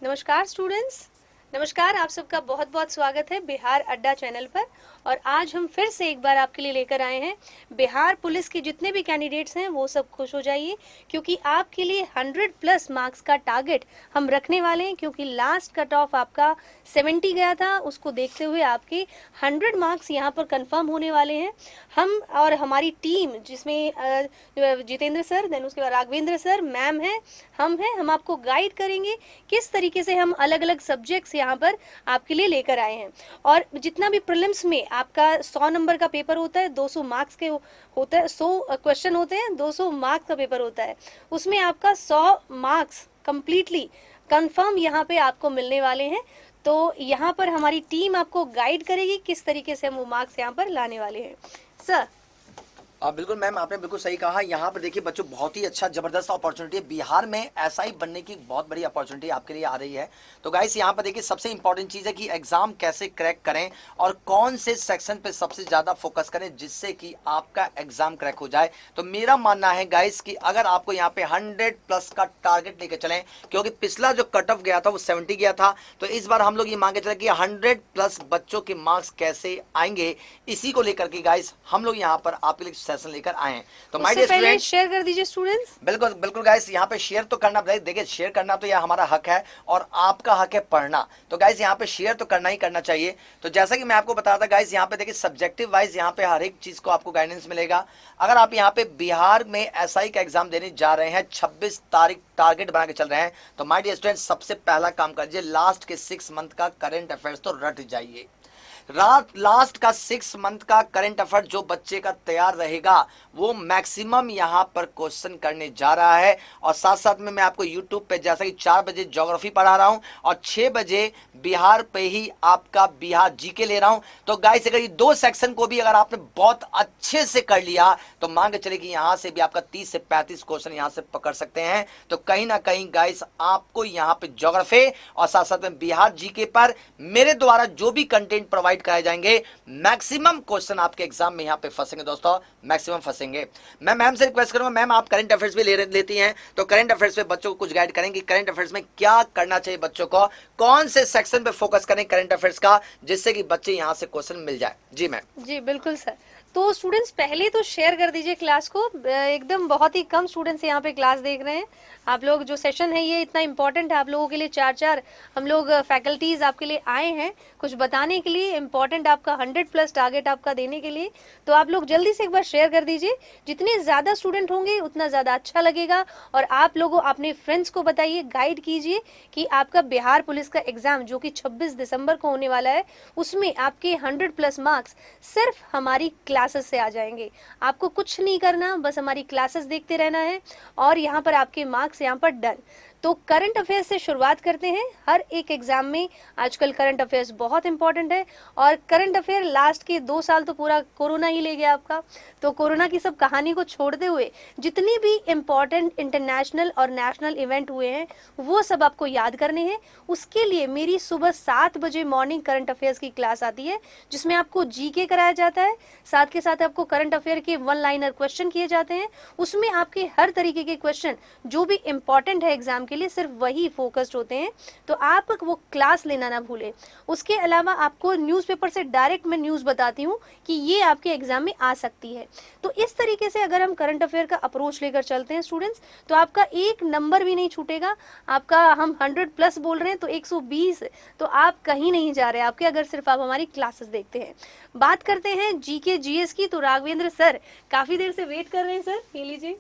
नमस्कार स्टूडेंट्स, नमस्कार। आप सबका बहुत बहुत स्वागत है बिहार अड्डा चैनल पर। और आज हम फिर से एक बार आपके लिए लेकर आए हैं बिहार पुलिस के जितने भी कैंडिडेट्स हैं वो सब खुश हो जाइए, क्योंकि आपके लिए 100+ मार्क्स का टारगेट हम रखने वाले हैं। क्योंकि लास्ट कट ऑफ आपका 70 गया था, उसको देखते हुए आपके 100 मार्क्स यहाँ पर कंफर्म होने वाले हैं। हम और हमारी टीम, जिसमें जितेंद्र सर, देन उसके बाद राघवेंद्र सर, मैम है, हम आपको गाइड करेंगे किस तरीके से हम अलग अलग सब्जेक्ट्स यहाँ पर आपके लिए लेकर आए हैं। और जितना भी प्रीलिम्स में आपका 100 नंबर का पेपर होता है, 200 मार्क्स के होता है, 100 क्वेश्चन होते हैं, 200 मार्क्स का पेपर होता है, उसमें आपका 100 मार्क्स कंप्लीटली कंफर्म यहाँ पे आपको मिलने वाले हैं। तो यहाँ पर हमारी टीम आपको गाइड करेगी किस तरीके से हम वो मार्क्स यहाँ पर लाने वाले हैं। सर बिल्कुल मैम, आपने बिल्कुल सही कहा। यहाँ पर देखिए बच्चों, बहुत ही अच्छा जबरदस्त अपॉर्चुनिटी है। बिहार में एसआई बनने की बहुत बड़ी अपॉर्चुनिटी आपके लिए आ रही है। तो गाइस यहाँ पर देखिए, सबसे इंपॉर्टेंट चीज़ है कि एग्जाम कैसे क्रैक करें और कौन से सेक्शन पे सबसे ज़्यादा फोकस करें जिससे कि आपका एग्जाम क्रैक हो जाए। तो मेरा मानना है गाइस कि अगर आपको यहाँ पे 100+ का टारगेट लेकर चलें, क्योंकि पिछला जो कट ऑफ गया था वो 70 गया था, तो इस बार हम लोग ये मांगे चले कि 100+ बच्चों के मार्क्स कैसे आएंगे, इसी को लेकर के गाइस हम लोग यहाँ पर आपके लिए सेशन लेकर आए हैं। तो माय डियर स्टूडेंट्स, शेयर कर दीजिए स्टूडेंट्स। बिल्कुल बिल्कुल गाइस, यहाँ पे शेयर तो करना, देखिए शेयर करना तो यह हमारा हक है और आपका हक है पढ़ना। तो गाइस यहाँ पे शेयर तो करना ही करना चाहिए। तो जैसा कि मैं आपको बता रहा था गाइस, यहाँ पे देखिए सब्जेक्टिव वाइज यहाँ पे हर एक चीज को आपको गाइडेंस मिलेगा। अगर आप यहाँ पे बिहार में एसआई का एग्जाम देने जा रहे हैं, 26 तारीख टारगेट बना के चल रहे हैं, तो माय डियर स्टूडेंट्स सबसे पहला काम करिए, लास्ट के 6 मंथ का करंट अफेयर्स तो रट जाइए। लास्ट का 6 मंथ का करंट अफेयर जो बच्चे का तैयार रहेगा वो मैक्सिमम यहाँ पर क्वेश्चन करने जा रहा है। और साथ साथ में मैं आपको यूट्यूब पे जैसा कि 4 बजे ज्योग्राफी पढ़ा रहा हूँ और 6 बजे बिहार पे ही आपका बिहार जीके ले रहा हूँ। तो गाइस अगर ये 2 सेक्शन को भी अगर आपने बहुत अच्छे से कर लिया तो मान के चले कि यहाँ से भी आपका 30 से 35 क्वेश्चन यहाँ से पकड़ सकते हैं। तो कहीं ना कहीं गाइस आपको यहाँ पे ज्योग्राफी और साथ साथ में बिहार जीके पर मेरे द्वारा जो भी कंटेंट प्रोवाइड कराए जाएंगे, मैक्सिमम क्वेश्चन आपके एग्जाम में यहाँ पे फंसेंगे दोस्तों, मैक्सिमम फंसेंगे। मैं मैम से रिक्वेस्ट करूंगा, मैम आप करंट अफेयर्स भी लेती हैं, तो करंट अफेयर्स पे बच्चों को कुछ गाइड करेंगे। करंट अफेयर्स में क्या करना चाहिए बच्चों को, कौन से सेक्शन पे फोकस करें करंट अफेयर्स का, जिससे कि बच्चे यहाँ से क्वेश्चन मिल जाए। जी मैम। जी बिल्कुल सर। तो स्टूडेंट्स पहले तो शेयर कर दीजिए क्लास को। एकदम बहुत ही कम स्टूडेंट्स यहाँ पे क्लास देख रहे हैं। आप लोग जो सेशन है ये इतना इम्पोर्टेंट है आप लोगों के लिए। 4 हम लोग फैकल्टीज आपके लिए आए हैं कुछ बताने के लिए, इम्पोर्टेंट आपका 100+ टारगेट आपका देने के लिए। तो आप लोग जल्दी से एक बार शेयर कर दीजिए। जितने ज़्यादा स्टूडेंट होंगे उतना ज़्यादा अच्छा लगेगा। और आप लोगों अपने फ्रेंड्स को बताइए, गाइड कीजिए कि आपका बिहार पुलिस का एग्जाम जो कि 26 दिसंबर को होने वाला है, उसमें आपके 100+ मार्क्स सिर्फ हमारी क्लासेस से आ जाएंगे। आपको कुछ नहीं करना, बस हमारी क्लासेस देखते रहना है और यहाँ पर आपके मार्क्स यहाँ पर डन। तो करंट अफेयर्स से शुरुआत करते हैं। हर एक एग्जाम में आजकल करंट अफेयर्स बहुत इंपॉर्टेंट है। और करंट अफेयर लास्ट के 2 साल तो पूरा कोरोना ही ले गया आपका। तो कोरोना की सब कहानी को छोड़ते हुए जितनी भी इम्पॉर्टेंट इंटरनेशनल और नेशनल इवेंट हुए हैं वो सब आपको याद करने हैं। उसके लिए मेरी सुबह 7 बजे मॉर्निंग करंट अफेयर्स की क्लास आती है, जिसमें आपको जीके कराया जाता है, साथ के साथ आपको करंट अफेयर के 1 लाइनर क्वेश्चन किए जाते हैं। उसमें आपके हर तरीके के क्वेश्चन जो भी इम्पॉर्टेंट है एग्जाम के लिए सिर्फ वही फोकस्ड होते हैं। तो आप वो क्लास लेना ना भूलें। उसके अलावा आपको न्यूज़पेपर से डायरेक्ट मैं न्यूज़ बताती हूँ कि ये आपके एग्जाम में आ सकती है। तो इस तरीके से अगर हम करंट अफेयर का अप्रोच लेकर चलते हैं स्टूडेंट्स, तो आपका एक नंबर भी नहीं छूटेगा। आपका हम 100+ बोल रहे हैं तो 120, तो आप कहीं नहीं जा रहे आपके, अगर सिर्फ आप हमारी क्लासेस देखते हैं। बात करते हैं जीके जीएस की। तो राघवेंद्र सर काफी देर से वेट कर रहे हैं सर, ये लीजिए।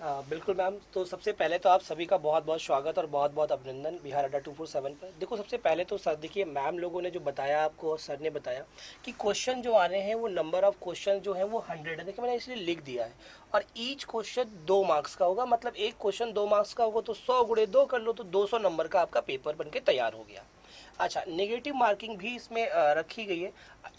बिल्कुल मैम। तो सबसे पहले तो आप सभी का बहुत बहुत स्वागत और बहुत बहुत अभिनंदन बिहार अड्डा 247 पर। देखो सबसे पहले तो सर देखिए, मैम लोगों ने जो बताया आपको और सर ने बताया कि क्वेश्चन जो आ रहे हैं वो नंबर ऑफ क्वेश्चन जो है वो 100 है। देखिए मैंने इसलिए लिख दिया है। और ईच क्वेश्चन 2 मार्क्स का होगा, मतलब एक क्वेश्चन 2 मार्क्स का होगा, तो 100 गुणे 2 कर लो तो 200 नंबर का आपका पेपर बन के तैयार हो गया। अच्छा, नेगेटिव मार्किंग भी इसमें रखी गई है।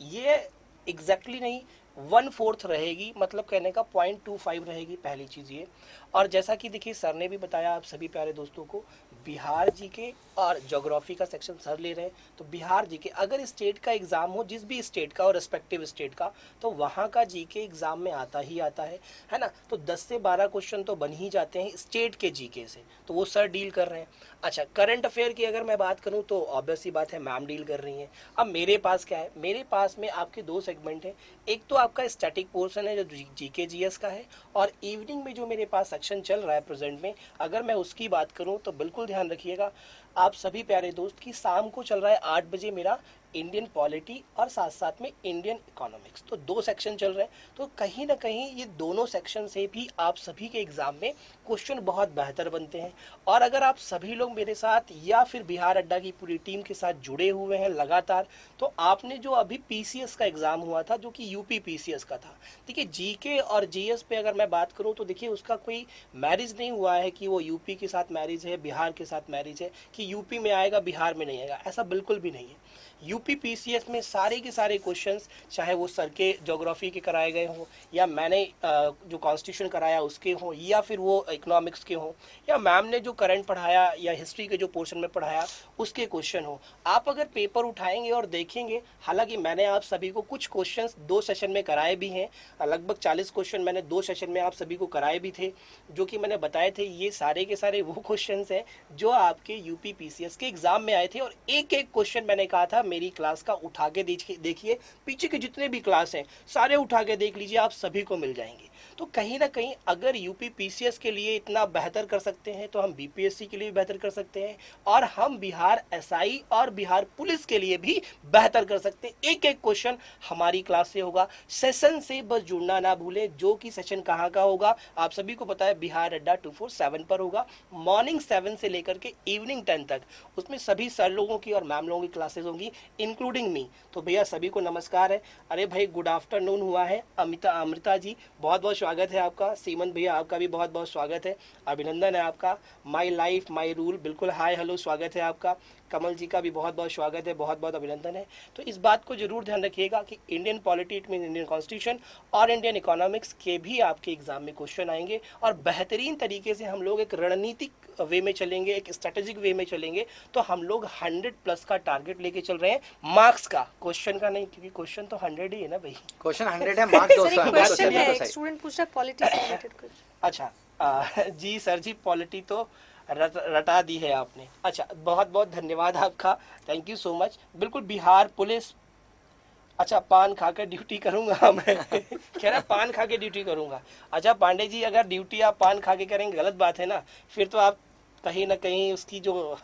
ये एग्जैक्टली नहीं, 1/4 रहेगी, मतलब कहने का 0.25 रहेगी, पहली चीज़ ये। और जैसा कि देखिए सर ने भी बताया आप सभी प्यारे दोस्तों को, बिहार जीके और ज्योग्राफी का सेक्शन सर ले रहे हैं, तो बिहार जीके अगर स्टेट का एग्जाम हो, जिस भी स्टेट का और रिस्पेक्टिव स्टेट का, तो वहाँ का जीके एग्जाम में आता ही आता है ना। तो 10 से 12 क्वेश्चन तो बन ही जाते हैं स्टेट के जीके से, तो वो सर डील कर रहे हैं। अच्छा, करंट अफेयर की अगर मैं बात करूं तो ऑब्वियस सी बात है मैम डील कर रही हैं। अब मेरे पास क्या है, मेरे पास में आपके 2 सेगमेंट हैं। एक तो आपका स्टैटिक पोर्शन है जो जीके जीएस का है, और इवनिंग में जो मेरे पास सेक्शन चल रहा है प्रेजेंट में, अगर मैं उसकी बात करूं तो बिल्कुल ध्यान रखिएगा आप सभी प्यारे दोस्त की शाम को चल रहा है 8 बजे मेरा इंडियन पॉलिटी और साथ साथ में इंडियन इकोनॉमिक्स, तो 2 सेक्शन चल रहे हैं। तो कहीं ना कहीं ये दोनों सेक्शन से भी आप सभी के एग्जाम में क्वेश्चन बहुत बेहतर बनते हैं। और अगर आप सभी लोग मेरे साथ या फिर बिहार अड्डा की पूरी टीम के साथ जुड़े हुए हैं लगातार, तो आपने जो अभी पीसीएस का एग्जाम हुआ था जो कि यूपी पीसीएस का था, देखिए जीके और जीएस पे अगर मैं बात करूं तो देखिए उसका कोई मैरिज नहीं हुआ है कि वो यूपी के साथ मैरिज है, बिहार के साथ मैरिज है, कि यूपी में आएगा बिहार में नहीं आएगा, ऐसा बिल्कुल भी नहीं है। यूपी पीसीएस में सारे के सारे क्वेश्चंस, चाहे वो सर के ज्योग्राफी के कराए गए हों, या मैंने जो कॉन्स्टिट्यूशन कराया उसके हों, या फिर वो इकोनॉमिक्स के हों, या मैम ने जो करंट पढ़ाया या हिस्ट्री के जो पोर्शन में पढ़ाया उसके क्वेश्चन हो, आप अगर पेपर उठाएंगे और देखेंगे, हालांकि मैंने आप सभी को कुछ क्वेश्चंस 2 सेशन में कराए भी हैं, लगभग 40 क्वेश्चन मैंने 2 सेशन में आप सभी को कराए भी थे, जो कि मैंने बताए थे ये सारे के सारे वो क्वेश्चंस हैं जो आपके यूपी पीसीएस के एग्जाम में आए थे। और एक एक क्वेश्चन मैंने कहा था मेरी क्लास का उठा के देखिए, पीछे के जितने भी क्लास हैं सारे उठा के देख लीजिए, आप सभी को मिल जाएंगे। तो कहीं ना कहीं अगर यूपी पीसीएस के लिए इतना बेहतर कर सकते हैं तो हम बीपीएससी के लिए भी बेहतर कर सकते हैं, और हम बिहार एसआई और बिहार पुलिस के लिए भी बेहतर कर सकते हैं। एक एक क्वेश्चन हमारी क्लास से होगा, सेशन से बस जुड़ना ना भूलें। जो कि सेशन कहाँ का होगा आप सभी को पता है, बिहार अड्डा 247 पर होगा, मॉर्निंग 7 से लेकर के इवनिंग 10 तक। उसमें सभी सर लोगों की और मैम लोगों की क्लासेस होंगी इंक्लूडिंग मी। तो भैया सभी को नमस्कार है। अरे भाई गुड आफ्टरनून हुआ है। अमृता जी बहुत बहुत स्वागत है आपका। सीमन भैया आपका भी बहुत बहुत स्वागत है, अभिनंदन है आपका। माई लाइफ माई रूल, बिल्कुल हाय हेलो स्वागत है आपका। कमल जी का भी बहुत बहुत स्वागत है, बहुत बहुत अभिनंदन है। तो इस बात को जरूर ध्यान रखिएगा कि Indian polity it mean Indian constitution और इंडियन इकोनॉमिक्स के भी आपके एग्जाम में क्वेश्चन आएंगे, और बेहतरीन तरीके से हम लोग एक रणनीतिक वे में चलेंगे, एक स्ट्रेटेजिक वे में चलेंगे। तो हम लोग 100+ का टारगेट लेके चल रहे हैं, मार्क्स का, क्वेश्चन का नहीं, क्योंकि क्वेश्चन तो 100 ही है ना भाई। क्वेश्चन 100 है, मार्क्स 200 है। क्वेश्चन है, एक स्टूडेंट पूछ रहा है पॉलिटी से रिलेटेड कुछ। अच्छा जी सर जी, पॉलिटी तो रटा दी है आपने। अच्छा, बहुत बहुत धन्यवाद आपका, थैंक यू सो मच। बिल्कुल बिहार पुलिस, अच्छा पान खा के ड्यूटी करूंगा मैं कह रहा पान खा के ड्यूटी करूंगा। अच्छा पांडे जी, अगर ड्यूटी आप पान खा के करेंगे गलत बात है ना, फिर तो आप कहीं ना कहीं उसकी जो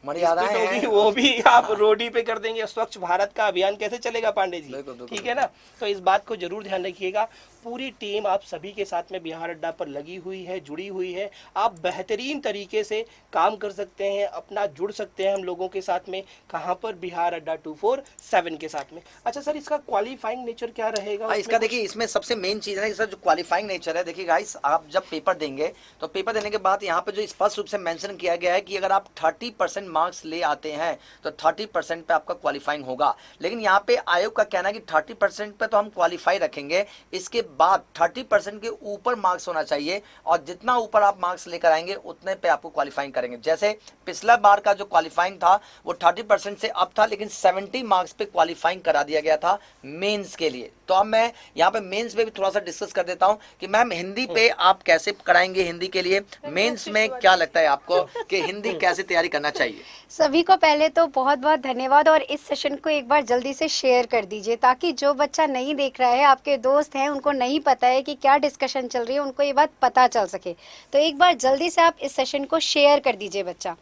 मर्यादाएं हैं वो भी आप रोडी पे कर देंगे। स्वच्छ भारत का अभियान कैसे चलेगा पांडे जी, ठीक है ना। तो इस बात को जरूर ध्यान रखिएगा। पूरी टीम आप सभी के साथ में बिहार अड्डा पर लगी हुई है, जुड़ी हुई है। आप बेहतरीन तरीके से काम कर सकते हैं, अपना जुड़ सकते हैं हम लोगों के साथ में। कहाँ पर, बिहार अड्डा 247 के साथ में। अच्छा सर, इसका क्वालिफाइंग नेचर क्या रहेगा? इसका देखिए, इसमें सबसे मेन चीज है सर जो क्वालिफाइंग नेचर है। देखिए गाइस, आप जब पेपर देंगे तो पेपर देने के बाद यहाँ पे जो स्पष्ट रूप से मेंशन किया गया है कि अगर आप 30% मार्क्स ले आते हैं तो 30% पे आपका क्वालिफाइंग होगा। लेकिन यहाँ पे आयोग का कहना है कि 30% पे तो हम क्वालिफाई रखेंगे, इसके बाद 30% के ऊपर मार्क्स होना चाहिए, और जितना ऊपर आप मार्क्स लेकर आएंगे उतने पे आपको क्वालिफाइंग करेंगे। जैसे पिछला बार का जो क्वालिफाइंग था वो 30% से अब था, लेकिन 70 मार्क्स पे क्वालिफाइंग करा दिया गया था मेंस के लिए। तो अब मैं यहाँ पे मेंस पे भी थोड़ा सा डिस्कस कर देता हूँ कि मैम हिंदी पे आप कैसे कराएंगे, हिंदी के लिए मेंस में क्या लगता है आपको कि हिंदी कैसे तैयारी करना चाहिए? सभी को पहले तो बहुत बहुत धन्यवाद, और इस सेशन को एक बार जल्दी से शेयर कर दीजिए ताकि जो बच्चा नहीं देख रहा है, आपके दोस्त हैं उनको नहीं पता है कि क्या डिस्कशन चल रही है, उनको ये बात पता चल सके। तो एक बार जल्दी से आप इस सेशन को शेयर कर दीजिए बच्चा।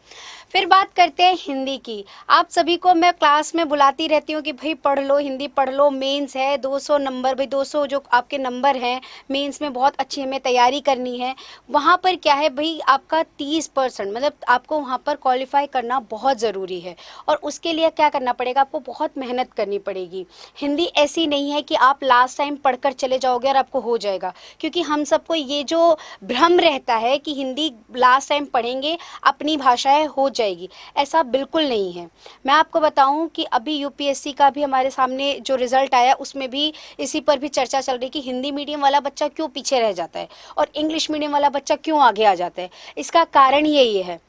फिर बात करते हैं हिंदी की। आप सभी को मैं क्लास में बुलाती रहती हूँ कि भाई पढ़ लो, हिंदी पढ़ लो, मेंस है 200 नंबर, भाई 200 जो आपके नंबर हैं मेंस में बहुत अच्छी हमें तैयारी करनी है। वहाँ पर क्या है भाई, आपका 30% मतलब आपको वहाँ पर क्वालिफाई करना बहुत ज़रूरी है, और उसके लिए क्या करना पड़ेगा, आपको बहुत मेहनत करनी पड़ेगी। हिंदी ऐसी नहीं है कि आप लास्ट टाइम पढ़कर चले जाओगे और आपको हो जाएगा, क्योंकि हम सबको ये जो भ्रम रहता है कि हिंदी लास्ट टाइम पढ़ेंगे अपनी भाषा है हो जाएगी, ऐसा बिल्कुल नहीं है। मैं आपको बताऊं कि अभी यूपीएससी का भी हमारे सामने जो रिजल्ट आया उसमें भी इसी पर भी चर्चा चल रही कि हिंदी मीडियम वाला बच्चा क्यों पीछे रह जाता है और इंग्लिश मीडियम वाला बच्चा क्यों आगे आ जाता है। इसका कारण यही है,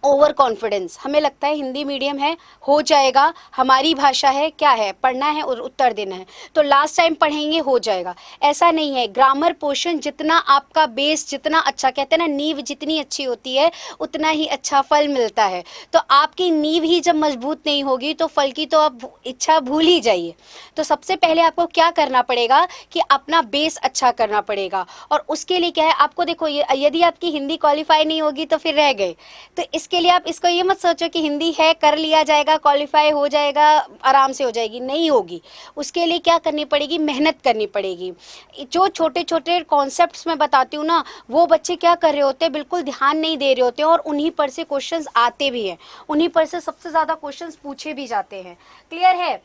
ओवर कॉन्फिडेंस, हमें लगता है हिंदी मीडियम है, हो जाएगा, हमारी भाषा है, क्या है, पढ़ना है और उत्तर देना है, तो लास्ट टाइम पढ़ेंगे हो जाएगा। ऐसा नहीं है। ग्रामर पोर्शन जितना आपका बेस जितना अच्छा, कहते हैं ना नींव जितनी अच्छी होती है उतना ही अच्छा फल मिलता है। तो आपकी नींव ही जब मजबूत नहीं होगी तो फल की तो आप इच्छा भूल ही जाइए। तो सबसे पहले आपको क्या करना पड़ेगा कि अपना बेस अच्छा करना पड़ेगा। और उसके लिए क्या है, आपको देखो यदि आपकी हिंदी क्वालिफाई नहीं होगी तो फिर रह गए। तो इसके लिए आप इसको ये मत सोचो कि हिंदी है कर लिया जाएगा, क्वालिफाई हो जाएगा, आराम से हो जाएगी, नहीं होगी। उसके लिए क्या करनी पड़ेगी, मेहनत करनी पड़ेगी। जो छोटे छोटे कॉन्सेप्ट्स मैं बताती हूँ ना, वो बच्चे क्या कर रहे होते हैं, बिल्कुल ध्यान नहीं दे रहे होते हैं और उन्हीं पर से क्वेश्चंस आते भी हैं, उन्हीं पर से सबसे ज़्यादा क्वेश्चंस पूछे भी जाते हैं। क्लियर है?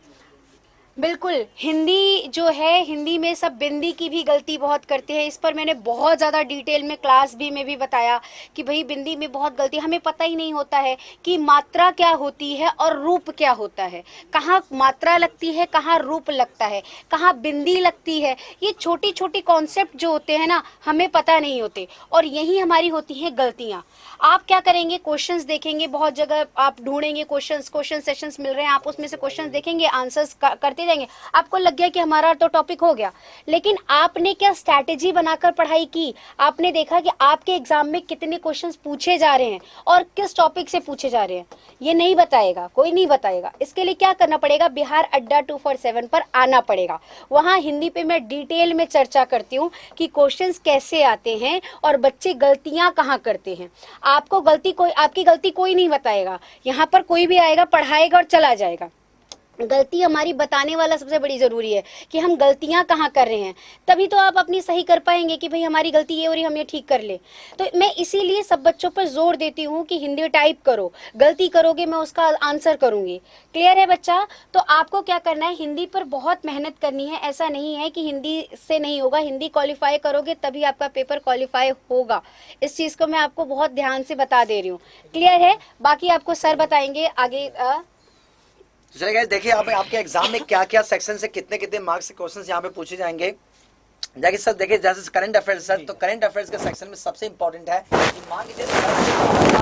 बिल्कुल। हिंदी जो है, हिंदी में सब बिंदी की भी गलती बहुत करते हैं। इस पर मैंने बहुत ज़्यादा डिटेल में क्लास भी में भी बताया कि भाई बिंदी में बहुत गलती, हमें पता ही नहीं होता है कि मात्रा क्या होती है और रूप क्या होता है, कहाँ मात्रा लगती है, कहाँ रूप लगता है, कहाँ बिंदी लगती है। ये छोटी छोटी कॉन्सेप्ट जो होते हैं ना, हमें पता नहीं होते और यही हमारी होती हैं गलतियाँ। आप क्या करेंगे, क्वेश्चंस देखेंगे, बहुत जगह आप ढूंढेंगे क्वेश्चन सेशंस मिल रहे हैं, आप उसमें से क्वेश्चंस देखेंगे, आंसर्स करते जाएंगे, आपको लग गया कि हमारा तो टॉपिक हो गया। लेकिन आपने क्या स्ट्रैटेजी बनाकर पढ़ाई की, आपने देखा कि आपके एग्जाम में कितने क्वेश्चंस पूछे जा रहे हैं और किस टॉपिक से पूछे जा रहे हैं, ये नहीं बताएगा, कोई नहीं बताएगा। इसके लिए क्या करना पड़ेगा, बिहार अड्डा 247 पर आना पड़ेगा। वहाँ हिंदी पे मैं डिटेल में चर्चा करती हूँ कि क्वेश्चंस कैसे आते हैं और बच्चे गलतियाँ कहाँ करते हैं। आपको आपकी गलती कोई नहीं बताएगा, यहाँ पर कोई भी आएगा पढ़ाएगा और चला जाएगा। गलती हमारी बताने वाला सबसे बड़ी ज़रूरी है कि हम गलतियां कहाँ कर रहे हैं, तभी तो आप अपनी सही कर पाएंगे कि भाई हमारी गलती ये हो रही, हम ये ठीक कर ले। तो मैं इसीलिए सब बच्चों पर जोर देती हूँ कि हिंदी टाइप करो, गलती करोगे मैं उसका आंसर करूँगी। क्लियर है बच्चा? तो आपको क्या करना है, हिंदी पर बहुत मेहनत करनी है। ऐसा नहीं है कि हिंदी से नहीं होगा, हिंदी क्वालिफाई करोगे तभी आपका पेपर क्वालिफाई होगा। इस चीज़ को मैं आपको बहुत ध्यान से बता दे रही हूँ। क्लियर है? बाकी आपको सर बताएंगे आगे। चलिए गाइस, देखिए आपके एग्जाम में क्या क्या सेक्शन से कितने कितने मार्क्स के क्वेश्चंस यहाँ पे पूछे जाएंगे। देखिए सर, देखिए जैसे करंट अफेयर्स सर, तो करंट अफेयर्स के सेक्शन में सबसे इंपॉर्टेंट है कि मान लीजिए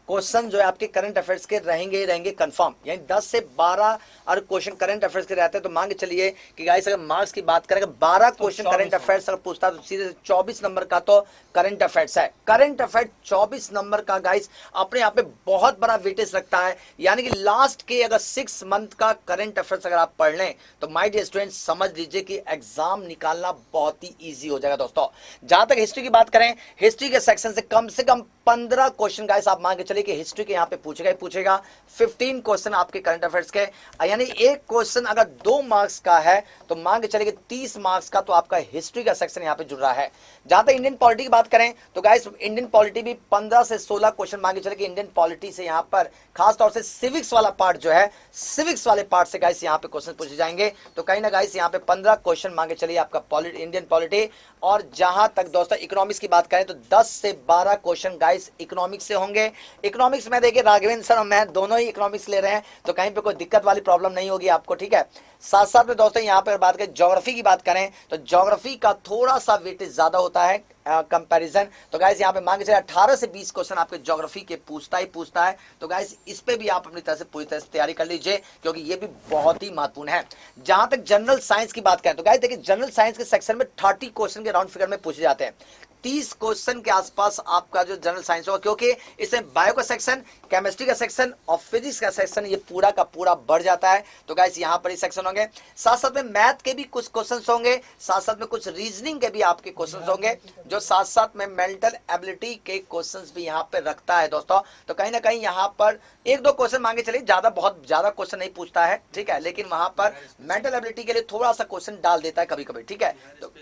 क्वेश्चन जो है आपके करंट अफेयर्स के रहेंगे कंफर्म, यानी 10 से 12 और क्वेश्चन करंट अफेयर्स के रहते हैं। तो मान के चलिए कि गाइस अगर मार्क्स की बात करें, 12 क्वेश्चन करंट अफेयर्स अगर पूछता है तो सीधे 24 नंबर का तो करंट अफेयर्स है। करंट अफेयर 24 नंबर का गाइस अपने आप में बहुत बड़ा वेटेज रखता है। यानी कि लास्ट के अगर 6 मंथ का करंट अफेयर्स अगर आप पढ़ लें तो माय डियर स्टूडेंट्स समझ लीजिए कि एग्जाम निकालना बहुत ही ईजी हो जाएगा। दोस्तों जहां तक हिस्ट्री की बात करें, हिस्ट्री के सेक्शन से कम 15 क्वेश्चन गाइस आप मान के चलिए कि हिस्ट्री के यहाँ पे पूछेगा 15 क्वेश्चन आपके करंट अफेयर्स के, यानी एक क्वेश्चन अगर 2 मार्क्स का है तो मान के चलिए कि 30 मार्क्स का तो आपका हिस्ट्री का सेक्शन यहाँ पे जुड़ रहा है। जहां तक इंडियन पॉलिटी की बात करें तो गाइस इंडियन पॉलिटी भी 15 से 16 क्वेश्चन मान के चलिए कि इंडियन पॉलिटी से यहाँ पर खास तौर से सिविक्स वाला पार्ट जो है, सिविक्स वाले पार्ट से गाइस यहाँ पे क्वेश्चन पूछे जाएंगे। तो कहीं ना गाइस यहाँ पे 15 क्वेश्चन मांगे चलिए आपका इंडियन पॉलिटी। और जहां तक दोस्तों इकोनॉमिक्स की बात करें तो 10 से 12 क्वेश्चन गाइस इकोनॉमिक्स से होंगे। इकोनॉमिक्स में देखिए राघवेंद्र सर और मैं दोनों ही इकोनॉमिक्स ले रहे हैं, तो कहीं पे कोई दिक्कत वाली प्रॉब्लम नहीं होगी आपको, ठीक है। साथ साथ में दोस्तों यहाँ पर बात करें ज्योग्राफी की बात करें तो ज्योग्राफी का थोड़ा सा वेटेज ज्यादा होता है कंपैरिजन। तो गाइस यहाँ पे मान के चलिए 18 से 20 क्वेश्चन आपके ज्योग्राफी के पूछता है। तो गाइस इस पे भी आप अपनी तरह से पूरी तरह से तैयारी कर लीजिए क्योंकि ये भी बहुत ही महत्वपूर्ण है। जहां तक जनरल साइंस की बात करें तो गाइस देखिए जनरल साइंस के सेक्शन में 30 क्वेश्चन के राउंड फिगर में पूछे जाते हैं। 30 क्वेश्चन के आसपास आपका जो जनरल साइंस होगा, क्योंकि इसमें बायो का सेक्शन, केमिस्ट्री का सेक्शन और फिजिक्स का सेक्शन ये पूरा का पूरा बढ़ जाता है। तो गाइस यहाँ पर ही सेक्शन होंगे, साथ साथ में मैथ के भी कुछ क्वेश्चन होंगे, साथ साथ में कुछ रीजनिंग के भी आपके क्वेश्चन होंगे, जो साथ साथ में मेंटल एबिलिटी के क्वेश्चन भी यहाँ पे रखता है दोस्तों। तो कहीं ना कहीं यहाँ पर 1-2 क्वेश्चन मांगे चलिए, बहुत ज्यादा क्वेश्चन नहीं पूछता है, ठीक है, लेकिन वहां पर मेंटल एबिलिटी के लिए थोड़ा सा क्वेश्चन डाल देता है कभी कभी, ठीक है। तो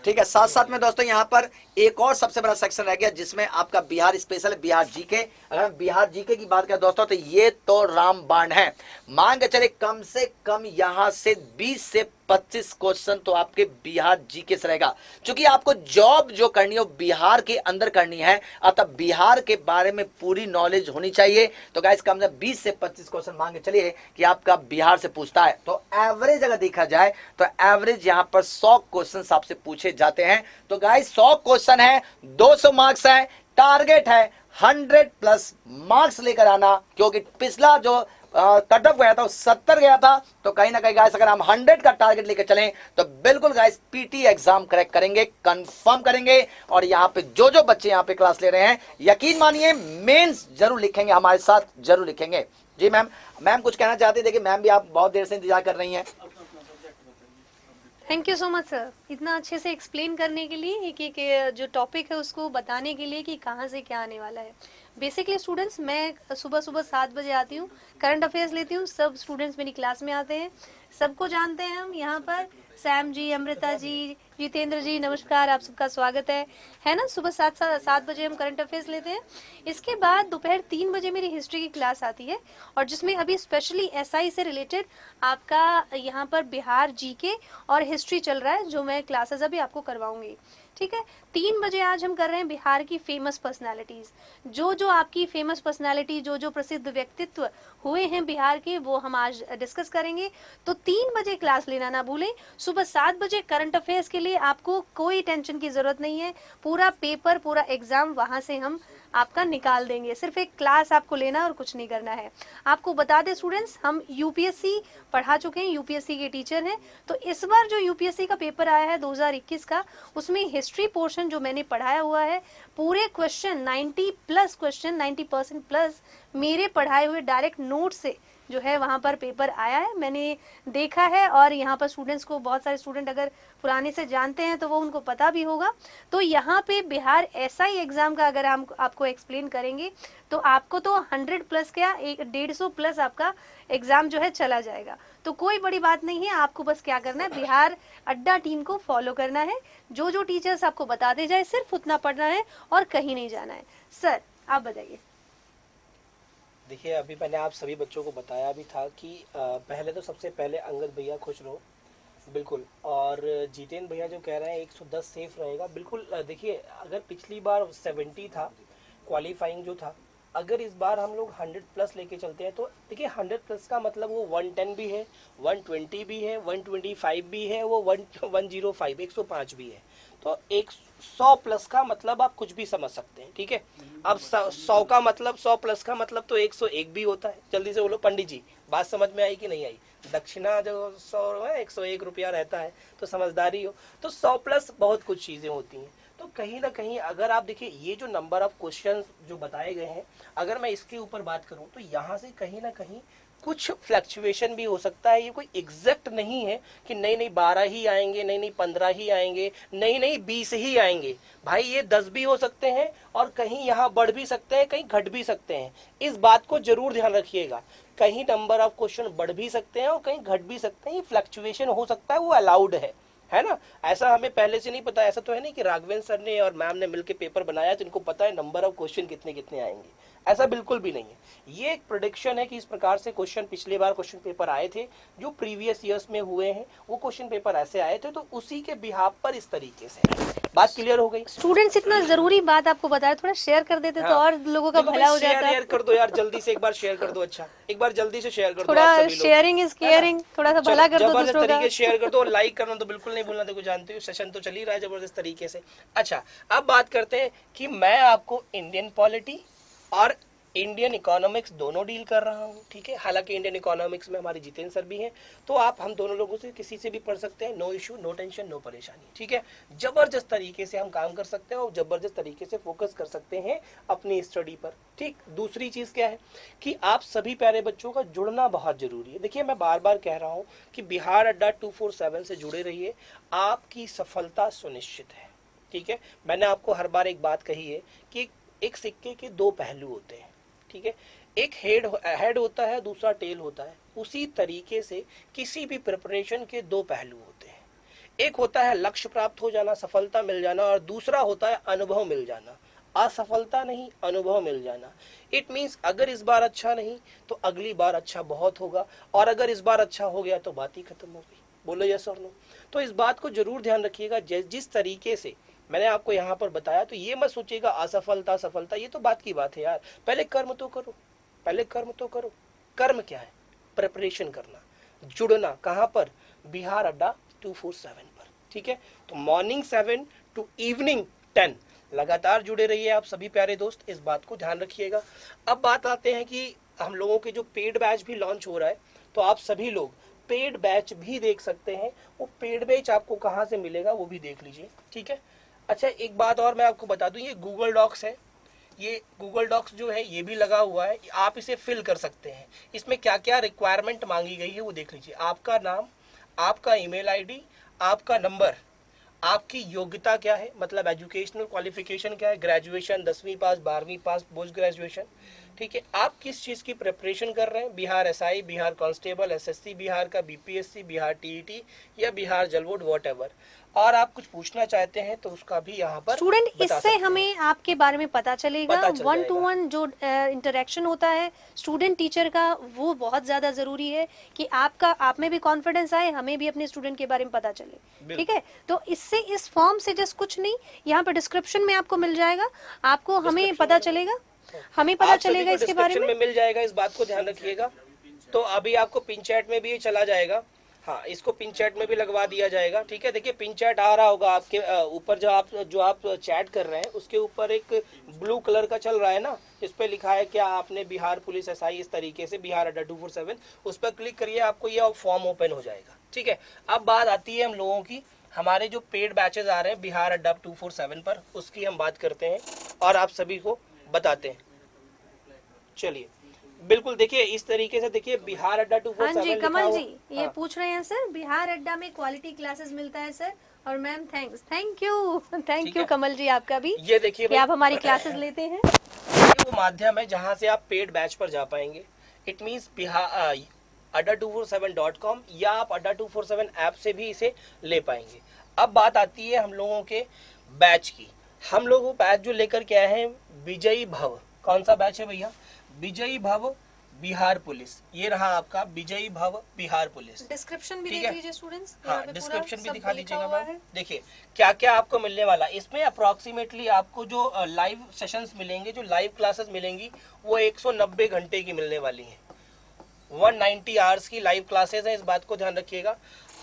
ठीक है, साथ साथ में दोस्तों यहाँ पर एक और सबसे बड़ा सेक्शन रह गया जिसमें आपका बिहार स्पेशल, बिहार जीके। अगर हम बिहार जीके की बात करें दोस्तों तो ये तो रामबाण है। मान के चले कम से कम यहाँ से 20 से 25 क्वेश्चन तो आपके बिहार जीके से रहेगा। क्योंकि आपको जॉब जो करनी है वो बिहार के अंदर करनी है, अतः बिहार के बारे में पूरी नॉलेज होनी चाहिए। तो गाइस कम से 20 से 25 क्वेश्चन मान के चलिए कि आपका बिहार से पूछता है। तो एवरेज अगर देखा जाए तो एवरेज यहाँ पर 100 क्वेश्चन आपसे पूछे जाते हैं। तो गाइस 100 क्वेश्चन है, 200 मार्क्स है, टारगेट है 100+ मार्क्स लेकर आना, क्योंकि पिछला जो कट ऑफ गया था वो 70 गया था। तो कहीं ना कहीं गाइस अगर हम 100 का टारगेट लेकर चलें तो बिल्कुल गाइस पीटी एग्जाम क्रैक करेंगे, कंफर्म करेंगे। और यहाँ पे जो बच्चे यहाँ पे क्लास ले रहे हैं, यकीन मानिए मेंस जरूर लिखेंगे, हमारे साथ जरूर लिखेंगे। जी मैम, मैम कुछ कहना चाहती है? देखिए मैम भी आप बहुत देर से इंतजार कर रही हैं। Thank you so much sir, इतना अच्छे से एक्सप्लेन करने के लिए कि जो टॉपिक है उसको बताने के लिए कि कहाँ से क्या आने वाला है। बेसिकली स्टूडेंट्स, मैं सुबह 7 बजे आती हूँ, करंट अफेयर्स लेती हूँ, सब स्टूडेंट्स मेरी क्लास में आते हैं, सबको जानते हैं हम यहाँ पर। सैम जी, अमृता जी, जितेंद्र जी, नमस्कार, आप सबका स्वागत है ना। सुबह 7 बजे हम करंट अफेयर्स लेते हैं। इसके बाद दोपहर 3 बजे मेरी हिस्ट्री की क्लास आती है, और जिसमें अभी स्पेशली एसआई से रिलेटेड आपका यहाँ पर बिहार जीके और हिस्ट्री चल रहा है, जो मैं क्लासेस अभी आपको करवाऊंगी। ठीक है, 3 बजे आज हम कर रहे हैं बिहार की फेमस पर्सनालिटीज। जो आपकी फेमस पर्सनालिटी, जो प्रसिद्ध व्यक्तित्व हुए हैं बिहार के, वो हम आज डिस्कस करेंगे। तो 3 बजे क्लास लेना ना भूलें। सुबह 7 बजे करंट अफेयर्स के लिए आपको कोई टेंशन की जरूरत नहीं है, पूरा पेपर, पूरा एग्जाम वहां से हम आपका निकाल देंगे। सिर्फ एक क्लास आपको लेना और कुछ नहीं करना है। आपको बता दें स्टूडेंट्स, हम यूपीएससी पढ़ा चुके हैं, यूपीएससी के टीचर हैं। तो इस बार जो यूपीएससी का पेपर आया है 2021 का, उसमें हिस्ट्री पोर्शन जो मैंने पढ़ाया हुआ है, पूरे क्वेश्चन 90% प्लस मेरे पढ़ाए हुए डायरेक्ट नोट से जो है वहां पर पेपर आया है, मैंने देखा है। और यहाँ पर स्टूडेंट्स को, बहुत सारे स्टूडेंट अगर पुराने से जानते हैं तो वो उनको पता भी होगा। तो यहाँ पे बिहार एसआई एग्जाम का अगर हम आपको एक्सप्लेन करेंगे तो आपको तो 100+ क्या 150+ आपका एग्जाम जो है चला जाएगा। तो कोई बड़ी बात नहीं है, आपको बस क्या करना है, बिहार अड्डा टीम को फॉलो करना है। जो टीचर्स आपको बताते जाए सिर्फ उतना पढ़ना है और कहीं नहीं जाना है। सर आप बताइए। देखिए, अभी मैंने आप सभी बच्चों को बताया भी था कि पहले तो सबसे पहले अंगद भैया खुश रहो, बिल्कुल। और जितेंद्र भैया जो कह रहे हैं 110 सेफ रहेगा, बिल्कुल। देखिए, अगर पिछली बार 70 था क्वालिफाइंग जो था, अगर इस बार हम लोग 100+ लेके चलते हैं तो देखिए 100+ का मतलब वो 110 भी है, 120 भी है, 125 भी है, वो 105 105 भी है। तो 100+ का मतलब आप कुछ भी समझ सकते हैं, ठीक है। अब 100 का मतलब 100+ का मतलब तो 101 भी होता है। जल्दी से बोलो पंडित जी, बात समझ में आई कि नहीं आई? दक्षिणा जो 100 है, 101 रुपया रहता है, तो समझदारी हो। तो 100+ बहुत कुछ चीजें होती हैं। तो कहीं ना कहीं अगर आप देखिए, ये जो नंबर ऑफ क्वेश्चंस जो बताए गए हैं, अगर मैं इसके ऊपर बात करूं तो यहाँ से कहीं ना कहीं कुछ फ्लक्चुएशन भी हो सकता है। ये कोई एग्जैक्ट नहीं है कि नहीं 12 ही आएंगे, नहीं 15 ही आएंगे, नहीं 20 ही आएंगे। भाई ये 10 भी हो सकते हैं और कहीं यहाँ बढ़ भी सकते हैं, कहीं घट भी सकते हैं। इस बात को जरूर ध्यान रखिएगा। कहीं नंबर ऑफ क्वेश्चन बढ़ भी सकते हैं और कहीं घट भी सकते हैं। ये फ्लक्चुएशन हो सकता है, वो अलाउड है ना। ऐसा हमें पहले से नहीं पता। ऐसा तो है नहीं कि राघवेंद्र सर ने और मैम ने मिलकर पेपर बनाया तो इनको पता है नंबर ऑफ क्वेश्चन कितने कितने आएंगे। ऐसा बिल्कुल भी नहीं है। ये एक प्रेडिक्शन है कि इस प्रकार से क्वेश्चन, पिछले बार क्वेश्चन पेपर आए थे जो प्रीवियस ईयर्स में हुए हैं, वो क्वेश्चन पेपर ऐसे आए थे, तो उसी के बिहाफ पर इस तरीके से बात क्लियर हो गई। स्टूडेंट्स, इतना जरूरी बात आपको बताया, थोड़ा शेयर कर देते तो और लोगों का भला हो जाता। शेयर कर दो यार, जल्दी से एक बार शेयर कर दो। अच्छा, एक बार जल्दी से शेयर कर दो। थोड़ा शेयरिंग इज केयरिंग, थोड़ा सा भला कर दो दूसरों का। शेयर कर दो और लाइक करना तो बिल्कुल नहीं भूलना। देखो जानते हो सेशन तो चल ही रहा है जबरदस्त तरीके से। अच्छा, अब बात करते हैं कि मैं आपको इंडियन पॉलिटी और इंडियन इकोनॉमिक्स दोनों डील कर रहा हूँ, ठीक है। हालांकि इंडियन इकोनॉमिक्स में हमारे जितेंद्र सर भी हैं, तो आप हम दोनों लोगों से किसी से भी पढ़ सकते हैं। No issue, no tension, no परेशानी, ठीक है। जबरदस्त तरीके से हम काम कर सकते हैं और जबरदस्त तरीके से फोकस कर सकते हैं अपनी स्टडी पर, ठीक। दूसरी चीज क्या है कि आप सभी प्यारे बच्चों का जुड़ना बहुत जरूरी है। देखिए, मैं बार बार कह रहा हूँ कि बिहार अड्डा 247 से जुड़े रहिए, आपकी सफलता सुनिश्चित है, ठीक है। मैंने आपको हर बार एक बात कही है कि एक सिक्के के 2 पहलू होते हैं, ठीक है। एक हेड होता है, दूसरा टेल होता है। उसी तरीके से किसी भी प्रिपरेशन के 2 पहलू होते हैं। एक होता है लक्ष्य प्राप्त हो जाना, सफलता मिल जाना, और दूसरा होता है अनुभव मिल जाना, असफलता नहीं, अनुभव मिल जाना। इट मीन्स अगर इस बार अच्छा नहीं तो अगली बार अच्छा बहुत होगा, और अगर इस बार अच्छा हो गया तो बात ही खत्म हो गई। बोलो यस और नो। तो इस बात को जरूर ध्यान रखिएगा। जिस तरीके से मैंने आपको यहाँ पर बताया, तो ये मत सोचिएगा असफलता सफलता, ये तो बात की बात है यार। पहले कर्म तो करो, पहले कर्म तो करो। कर्म क्या है? प्रिपरेशन करना, जुड़ना। कहाँ पर? बिहार अड्डा 247 पर, ठीक है। तो मॉर्निंग 7 to इवनिंग 10 लगातार जुड़े रहिए आप सभी प्यारे दोस्त, इस बात को ध्यान रखिएगा। अब बात आते हैं कि हम लोगों के जो पेड बैच भी लॉन्च हो रहा है, तो आप सभी लोग पेड बैच भी देख सकते हैं। वो पेड बैच आपको कहाँ से मिलेगा वो भी देख लीजिए, ठीक है। अच्छा, एक बात और मैं आपको बता दूं, ये गूगल डॉक्स है, ये गूगल डॉक्स जो है ये भी लगा हुआ है, आप इसे फिल कर सकते हैं। इसमें क्या क्या रिक्वायरमेंट मांगी गई है वो देख लीजिए। आपका नाम, आपका ईमेल आईडी, आपका नंबर, आपकी योग्यता क्या है, मतलब एजुकेशनल क्वालिफिकेशन क्या है, ग्रेजुएशन, 10वीं पास, 12वीं पास, पोस्ट ग्रेजुएशन, ठीक है। आप किस चीज़ की प्रिपरेशन कर रहे हैं, Bihar SI, Bihar constable, SSC Bihar का, बीपीएससी, बिहार टीईटी या बिहार जल बोर्ड, वॉटएवर, और आप कुछ पूछना चाहते हैं तो उसका भी यहाँ पर स्टूडेंट, बता इससे सकते हैं। हमें आपके बारे में पता चलेगा। पता चल 1 to जाएगा। 1 जो इंटरेक्शन होता है स्टूडेंट टीचर का, वो बहुत ज़्यादा ज़रूरी है कि आप में भी कॉन्फिडेंस आए, हमें भी अपने स्टूडेंट के बारे में पता चले, ठीक है। तो इससे, इस फॉर्म से जस्ट कुछ नहीं, यहाँ पे डिस्क्रिप्शन में आपको मिल जाएगा, आपको हमें पता चलेगा, हमें पता आप सभी चलेगा को इसके बारे डिस्क्रिप्शन में। में मिल जाएगा, इस बात को ध्यान रखिएगा। तो अभी आपको पिन चैट में भी ये चला जाएगा, हाँ, इसको पिन चैट में भी लगवा दिया जाएगा, ठीक है। देखिए पिन चैट आ रहा होगा आपके ऊपर, जो आप चैट कर रहे हैं उसके ऊपर एक ब्लू कलर का चल रहा है ना, इस पे लिखा है क्या आपने बिहार पुलिस एसआई, इस तरीके से बिहार अड्डा 247, उस पर क्लिक करिए, आपको ये फॉर्म ओपन हो जाएगा, ठीक है। अब बात आती है हम लोगों की, हमारे जो पेड बैचेस आ रहे हैं बिहार अड्डा 247 पर, उसकी हम बात करते हैं और आप सभी को बताते हैं। चलिए, बिल्कुल, देखिए इस तरीके से, देखिए बिहार अड्डा 247 हाँ जी, लिखा कमल हुआ- जी ये हाँ। पूछ रहे हैं सर, बिहार अड्डा में क्वालिटी क्लासेस मिलता है सर, और मैम थैंक्स, थैंक यू ठीक है। कमल जी आपका भी, ये देखिए कि आप हमारी क्लासेस लेते हैं। ये वो माध्यम है जहां से आप पेड बैच पर जा पाएंगे। इट मीन्स बिहार adda247.com या आप अड्डा 247 ऐप से भी इसे ले पाएंगे। अब बात आती है हम लोगों के बैच की। हम लोग वो बैच जो लेकर के आए हैं, विजयी भव, कौन सा बैच है भैया? विजयी भव बिहार पुलिस, ये रहा आपका विजयी भव बिहार पुलिस। डिस्क्रिप्शन भी ठीक देख है। लीजिए स्टूडेंट्स, हाँ, डिस्क्रिप्शन भी दिखा दीजिएगा हुआ मैम। है। देखिए क्या क्या आपको मिलने वाला है इसमें। अप्रोक्सीमेटली आपको जो लाइव सेशंस मिलेंगे, जो लाइव क्लासेस मिलेंगी, वो 190 घंटे की मिलने वाली हैं। 190 आवर्स की लाइव क्लासेस है, इस बात को ध्यान रखिएगा।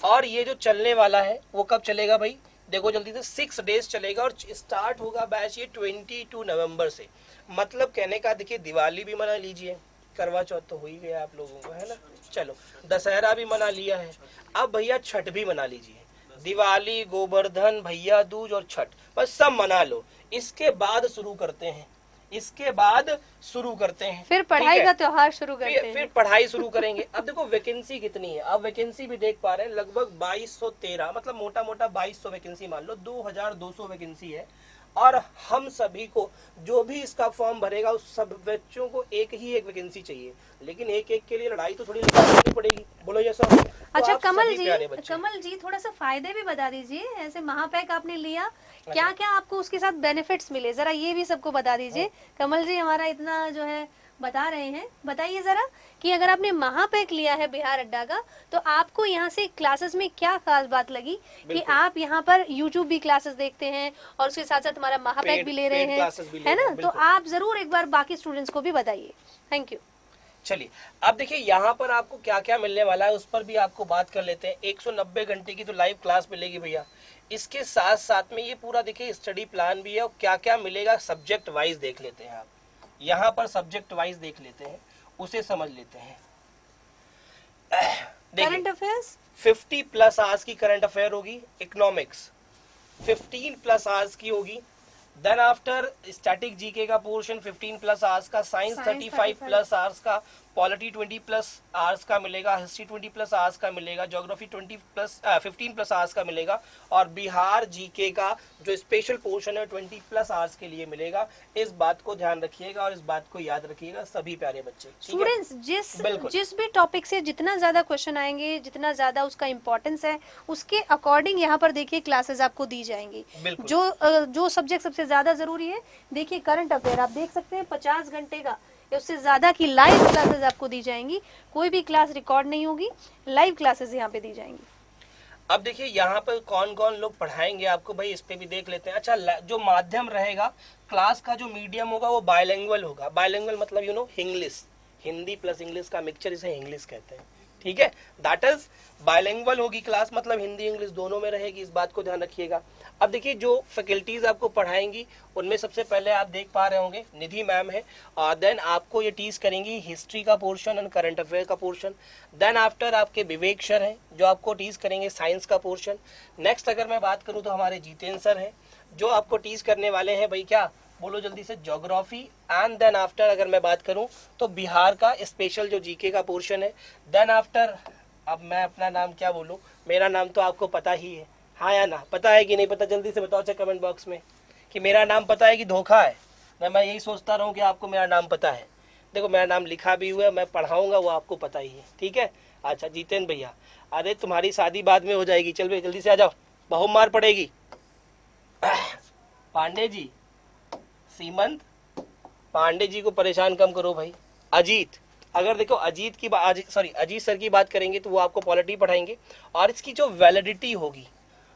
और ये जो चलने वाला है वो कब चलेगा भाई? देखो जल्दी से, 6 डेज चलेगा और स्टार्ट होगा बैच ये 22 नवंबर से। मतलब कहने का, देखिए दिवाली भी मना लीजिए, करवा चौथ तो हो ही गया आप लोगों को, है ना। चलो, दशहरा भी मना लिया है, अब भैया छठ भी मना लीजिए। दिवाली, गोवर्धन, भैया दूज और छठ, बस सब मना लो। इसके बाद शुरू करते हैं, इसके बाद शुरू करते हैं, फिर ठीक पढ़ाई है? का त्योहार शुरू करते फिर हैं। पढ़ाई शुरू करेंगे। अब देखो वैकेंसी कितनी है, अब वैकेंसी भी देख पा रहे हैं, लगभग 2213, मतलब मोटा मोटा 2200 वैकेंसी मान लो, 2200 वैकेंसी है। और हम सभी को, जो भी इसका फॉर्म भरेगा, उस सब बच्चों को एक ही एक वैकेंसी चाहिए, लेकिन एक एक के लिए लड़ाई तो थोड़ी लड़नी पड़ेगी। बोलो ये सब। अच्छा कमल जी थोड़ा सा फायदे भी बता दीजिए, ऐसे महापैक आपने लिया, क्या क्या आपको उसके साथ बेनिफिट्स मिले, जरा ये भी सबको बता दीजिए। कमल जी हमारा इतना जो है बता रहे हैं, बताइए जरा कि अगर आपने महापैक लिया है बिहार अड्डा का, तो आपको यहाँ से क्लासेस में क्या खास बात लगी कि आप यहाँ पर यूट्यूब भी क्लासेस देखते हैं और उसके साथ साथ हमारा महापैक भी ले रहे हैं, है ना। तो आप जरूर एक बार बाकी स्टूडेंट्स को भी बताइए। Thank you. चलिए, अब देखिए यहाँ पर आपको क्या क्या मिलने वाला है, उस पर भी आपको बात कर लेते हैं। 190 घंटे की तो लाइव क्लास मिलेगी भैया, इसके साथ साथ में ये पूरा देखिए स्टडी प्लान भी है, और क्या क्या मिलेगा सब्जेक्ट वाइज देख लेते हैं। आप यहाँ पर सब्जेक्ट वाइज देख लेते हैं, उसे समझ लेते हैं। करंट अफेयर्स 50+ आवर्स की करंट अफेयर होगी, इकोनॉमिक्स 15+ आवर्स की होगी, देन आफ्टर स्टैटिक जीके का पोर्शन 15+ आवर्स का, साइंस 35+ आवर्स का, पॉलिटी 20+ आवर्स का मिलेगा, हिस्ट्री 20+ आवर्स का मिलेगा, ज्योग्राफी 15+ आवर्स का मिलेगा, और बिहार जीके का जो स्पेशल पोर्शन है 20+ आवर्स के लिए मिलेगा। इस बात को ध्यान रखिएगा और इस बात को याद रखिएगा सभी प्यारे बच्चे। स्टूडेंट्स, जिस भी टॉपिक से जितना ज्यादा क्वेश्चन आएंगे, जितना ज्यादा उसका इम्पोर्टेंस है, उसके अकॉर्डिंग यहाँ पर देखिए क्लासेस आपको दी जाएंगी। जो सब्जेक्ट सबसे ज्यादा जरूरी है, देखिए करंट अफेयर आप देख सकते हैं 50 घंटे का या उससे ज्यादा की लाइव क्लासेस आपको दी जाएंगी। कोई भी क्लास रिकॉर्ड नहीं होगी, लाइव क्लासेस यहाँ पे दी जाएंगी। अब देखिए यहाँ पर कौन कौन लोग पढ़ाएंगे आपको भाई, इस पे भी देख लेते हैं। अच्छा, जो माध्यम रहेगा, क्लास का जो मीडियम होगा वो बायलैंग्वेज होगा। बायलैंग्वेज मतलब इंग्लिश, हिंदी प्लस इंग्लिश का मिक्सचर, इसे इंग्लिश कहते हैं, ठीक है, दैट इज बायलिंगुअल होगी क्लास, मतलब हिंदी इंग्लिश दोनों में रहेगी, इस बात को ध्यान रखिएगा। अब देखिए जो फैकल्टीज आपको पढ़ाएंगी उनमें सबसे पहले आप देख पा रहे होंगे निधि मैम है, और देन आपको ये टीच करेंगी हिस्ट्री का पोर्शन एंड करंट अफेयर का पोर्शन। देन आफ्टर आपके विवेक सर हैं जो आपको टीच करेंगे साइंस का पोर्शन। नेक्स्ट अगर मैं बात करूँ तो हमारे जितेंद्र सर हैं जो आपको टीच करने वाले हैं भाई क्या बोलो जल्दी से, ज्योग्राफी। एंड देन आफ्टर अगर मैं बात करूं तो बिहार का स्पेशल जो जीके का पोर्शन है। देन आफ्टर, अब मैं अपना नाम क्या बोलूं, मेरा नाम तो आपको पता ही है, हाँ या ना, पता है कि नहीं पता, जल्दी से बताओ चाहे कमेंट बॉक्स में कि मेरा नाम पता है कि धोखा है। मैं यही सोचता रहूं कि आपको मेरा नाम पता है। देखो मेरा नाम लिखा भी हुआ है, मैं पढ़ाऊंगा वो आपको पता ही है, ठीक है। अच्छा जितेंद्र भैया, अरे तुम्हारी शादी बाद में हो जाएगी, चल भाई जल्दी से आ जाओ, बहुत मार पड़ेगी। पांडे जी, सीमंत पांडे जी को परेशान कम करो भाई। अजीत, अगर देखो अजीत की बात, सॉरी अजीत सर की बात करेंगे तो वो आपको पॉलिटी पढ़ाएंगे, और इसकी जो वैलिडिटी होगी,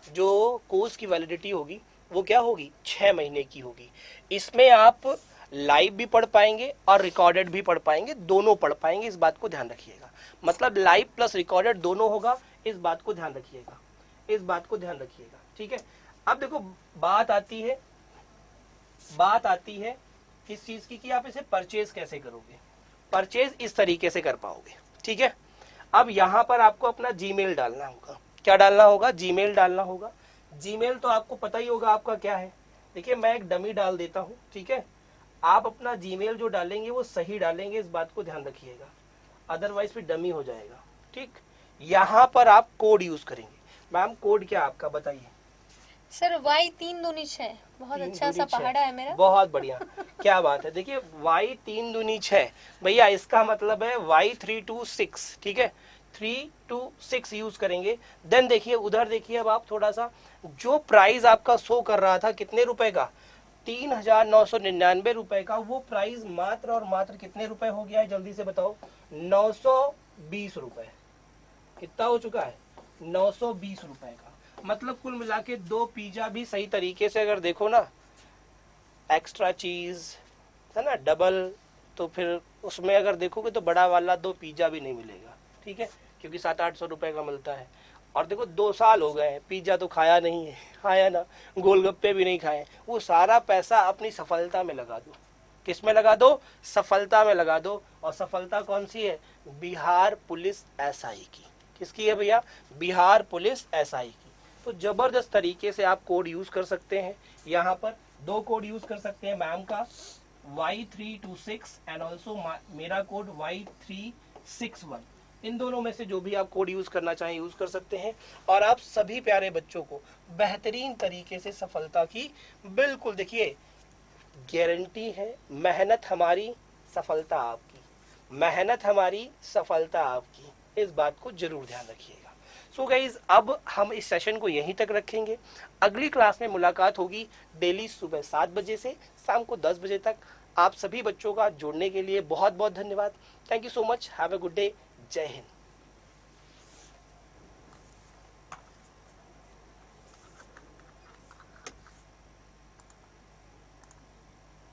जो कोर्स की वैलिडिटी होगी वो क्या होगी, 6 महीने की होगी। इसमें आप लाइव भी पढ़ पाएंगे और रिकॉर्डेड भी पढ़ पाएंगे, दोनों पढ़ पाएंगे, इस बात को ध्यान रखिएगा। मतलब लाइव प्लस रिकॉर्डेड दोनों होगा, इस बात को ध्यान रखिएगा, इस बात को ध्यान रखिएगा, ठीक है। अब देखो बात आती है किस चीज की, कि आप इसे परचेज कैसे करोगे। परचेज इस तरीके से कर पाओगे, ठीक है। अब यहाँ पर आपको अपना जीमेल डालना होगा। क्या डालना होगा, जीमेल डालना होगा। जीमेल तो आपको पता ही होगा आपका क्या है। देखिए मैं एक डमी डाल देता हूँ, ठीक है। आप अपना जीमेल जो डालेंगे वो सही डालेंगे, इस बात को ध्यान रखिएगा, अदरवाइज फिर डमी हो जाएगा, ठीक। यहाँ पर आप कोड यूज करेंगे। मैम कोड क्या आपका बताइए। सर Y 3 दूनी 6, बहुत अच्छा सा पहाड़ा है मेरा। बहुत बढ़िया, क्या बात है। देखिए Y 3 दूनी 6 भैया, इसका मतलब है Y 3 2 6, ठीक है, 3 2 6 यूज करेंगे। देन देखिए उधर देखिए, अब आप थोड़ा सा जो प्राइस आपका शो कर रहा था कितने रुपए का, 3,999 रुपए का, वो प्राइस मात्र और मात्र कितने रुपए हो गया है, जल्दी से बताओ, 920 रुपए। कितना हो चुका है, 920 रुपए का। मतलब कुल मिला के 2 पिज्जा भी सही तरीके से अगर देखो ना, एक्स्ट्रा चीज है ना, डबल, तो फिर उसमें अगर देखोगे तो बड़ा वाला 2 पिज्जा भी नहीं मिलेगा, ठीक है, क्योंकि 700-800 रुपए का मिलता है। और देखो 2 साल हो गए हैं, पिज्जा तो खाया नहीं है, खाया ना, गोलगप्पे भी नहीं खाए। वो सारा पैसा अपनी सफलता में लगा दो। किस में लगा दो, सफलता में लगा दो। और सफलता कौन सी है, बिहार पुलिस एसआई की। किसकी है भैया, बिहार पुलिस एसआई की। तो जबरदस्त तरीके से आप कोड यूज कर सकते हैं। यहाँ पर 2 कोड यूज कर सकते हैं, मैम का Y326 एंड ऑल्सो मेरा कोड Y361। इन दोनों में से जो भी आप कोड यूज करना चाहें यूज कर सकते हैं। और आप सभी प्यारे बच्चों को बेहतरीन तरीके से सफलता की बिल्कुल देखिए गारंटी है। मेहनत हमारी, सफलता आपकी, मेहनत हमारी, सफलता आपकी, इस बात को जरूर ध्यान रखिएगा। सो गाइज अब हम इस सेशन को यहीं तक रखेंगे। अगली क्लास में मुलाकात होगी डेली सुबह 7 बजे से शाम को 10 बजे तक। आप सभी बच्चों का जुड़ने के लिए बहुत बहुत धन्यवाद। Thank you so much, have a good day, जय हिंद।